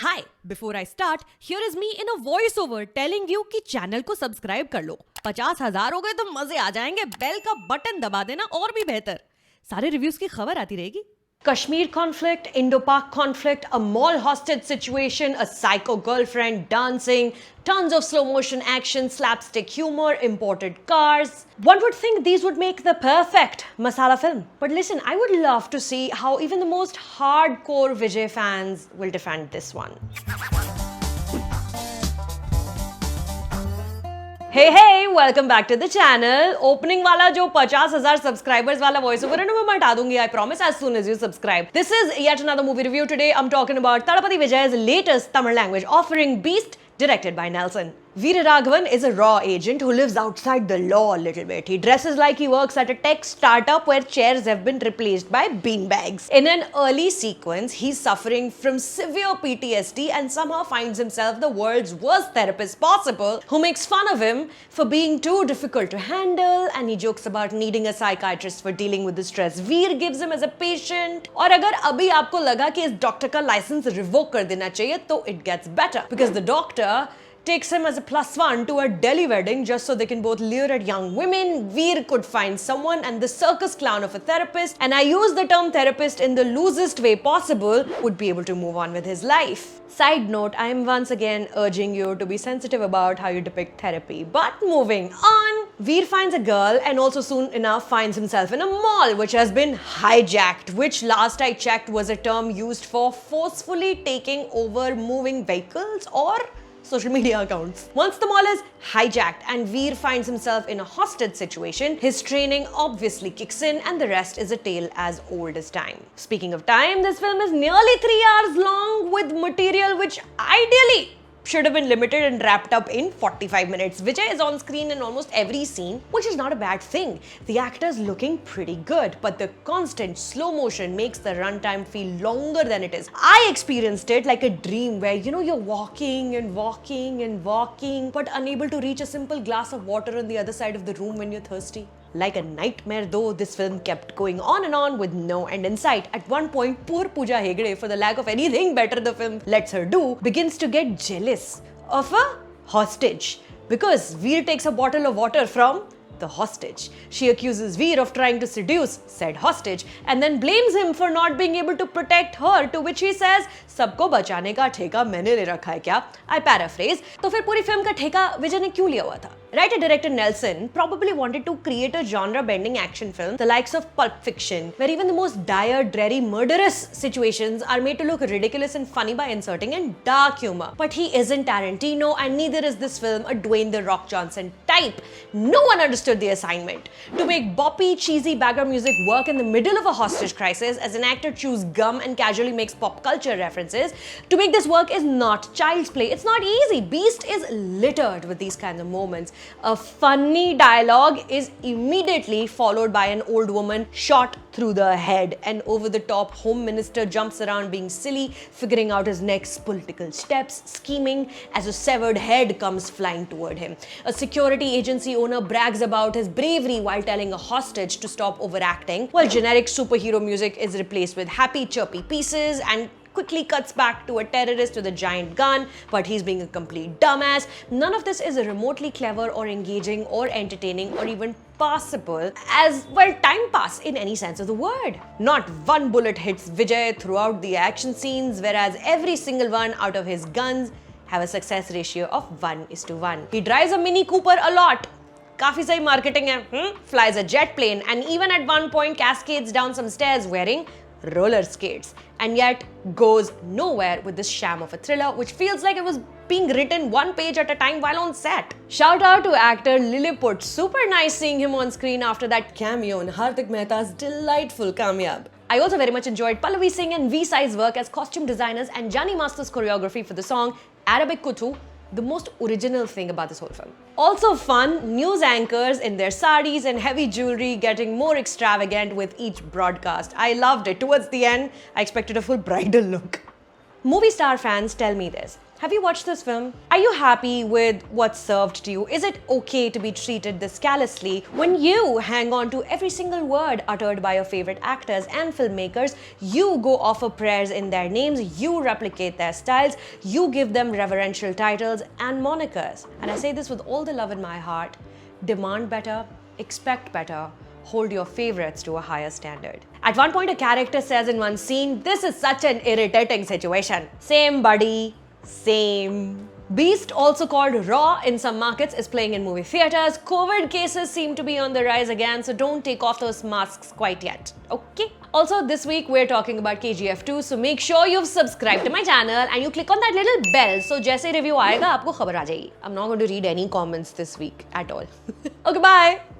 Hi, before I start, here is me in a voice over telling you कि channel को subscribe कर लो। 50,000 हो गए तो मजे आ जाएंगे। बेल का बटन दबा देना और भी बेहतर। सारे रिव्यूज की खबर आती रहेगी। Kashmir conflict, Indo-Pak conflict, a mall hostage situation, a psycho girlfriend dancing, tons of slow motion action, slapstick humor, imported cars. One would think these would make the perfect masala film. But listen, I would love to see how even the most hardcore Vijay fans will defend this one. Hey, welcome back to the channel. Opening वाला जो 50,000 subscribers वाला voice over है ना मैं हटा दूंगी, I promise, as soon as you subscribe. This is yet another movie review. Today I'm talking about Thalapathy Vijay's latest Tamil language offering, Beast, directed by Nelson. Veera Raghavan is a raw agent who lives outside the law a little bit. He dresses like he works at a tech startup where chairs have been replaced by beanbags. In an early sequence, he's suffering from severe PTSD and somehow finds himself the world's worst therapist possible, who makes fun of him for being too difficult to handle, and he jokes about needing a psychiatrist for dealing with the stress Veer gives him as a patient. और अगर अभी आपको लगा कि इस doctor का licence revoke कर देना चाहिए, तो it gets better because the doctor takes him as a +1 to a Delhi wedding just so they can both lure at young women. Veer could find someone, and the circus clown of a therapist, and I use the term therapist in the loosest way possible, would be able to move on with his life. Side note, I am once again urging you to be sensitive about how you depict therapy. But moving on, Veer finds a girl and also soon enough finds himself in a mall which has been hijacked, which last I checked was a term used for forcefully taking over moving vehicles or social media accounts. Once the mall is hijacked and Veer finds himself in a hostage situation, his training obviously kicks in and the rest is a tale as old as time. Speaking of time, this film is nearly 3 hours long with material which ideally should have been limited and wrapped up in 45 minutes. Vijay is on screen in almost every scene, which is not a bad thing. The actor's looking pretty good, but the constant slow motion makes the runtime feel longer than it is. I experienced it like a dream where, you're walking and walking and walking, but unable to reach a simple glass of water on the other side of the room when you're thirsty. Like a nightmare though, this film kept going on and on with no end in sight. At one point, poor Pooja Hegde, for the lack of anything better the film lets her do, begins to get jealous of a hostage because Veer takes a bottle of water from the hostage. She accuses Veer of trying to seduce said hostage and then blames him for not being able to protect her, to which he says, सबको बचाने का ठेका मैंने ले रखा है क्या? I paraphrase. तो फिर पूरी फिल्म का ठेका विजय ने क्यों लिया हुआ था? Writer-director Nelson probably wanted to create a genre-bending action film, the likes of Pulp Fiction, where even the most dire, dreary, murderous situations are made to look ridiculous and funny by inserting in dark humor. But he isn't Tarantino, and neither is this film a Dwayne "The Rock" Johnson type. No one understood the assignment. To make boppy, cheesy background music work in the middle of a hostage crisis, as an actor chews gum and casually makes pop culture references, to make this work is not child's play. It's not easy. Beast is littered with these kinds of moments. A funny dialogue is immediately followed by an old woman shot through the head. An over-the-top home minister jumps around being silly, figuring out his next political steps, scheming as a severed head comes flying toward him. A security agency owner brags about his bravery while telling a hostage to stop overacting, while generic superhero music is replaced with happy, chirpy pieces and quickly cuts back to a terrorist with a giant gun, but he's being a complete dumbass. None of this is remotely clever or engaging or entertaining or even passable as, well, time pass in any sense of the word. Not one bullet hits Vijay throughout the action scenes, whereas every single one out of his guns have a success ratio of 1:1. He drives a Mini Cooper a lot. काफी सही marketing है, flies a jet plane and even at one point cascades down some stairs wearing roller skates, and yet goes nowhere with this sham of a thriller which feels like it was being written one page at a time while on set. Shout out to actor Lilliput. Super nice seeing him on screen after that cameo in Hardik Mehta's delightful Kamyab. I also very much enjoyed Pallavi Singh and V-Si's work as costume designers and Johnny Master's choreography for the song Arabic Kutu, the most original thing about this whole film. Also fun, news anchors in their saris and heavy jewelry getting more extravagant with each broadcast. I loved it. Towards the end, I expected a full bridal look. Movie star fans, tell me this. Have you watched this film? Are you happy with what's served to you? Is it okay to be treated this callously? When you hang on to every single word uttered by your favorite actors and filmmakers, you go offer prayers in their names, you replicate their styles, you give them reverential titles and monikers. And I say this with all the love in my heart. Demand better, expect better, hold your favorites to a higher standard. At one point, a character says in one scene, "This is such an irritating situation." Same buddy, same. Beast, also called Raw in some markets, is playing in movie theaters. COVID cases seem to be on the rise again, so don't take off those masks quite yet. Okay? Also, this week we're talking about KGF 2, so make sure you've subscribed to my channel and you click on that little bell, so जैसे review आएगा आपको खबर आ जाएगी. I'm not going to read any comments this week at all. Okay, bye.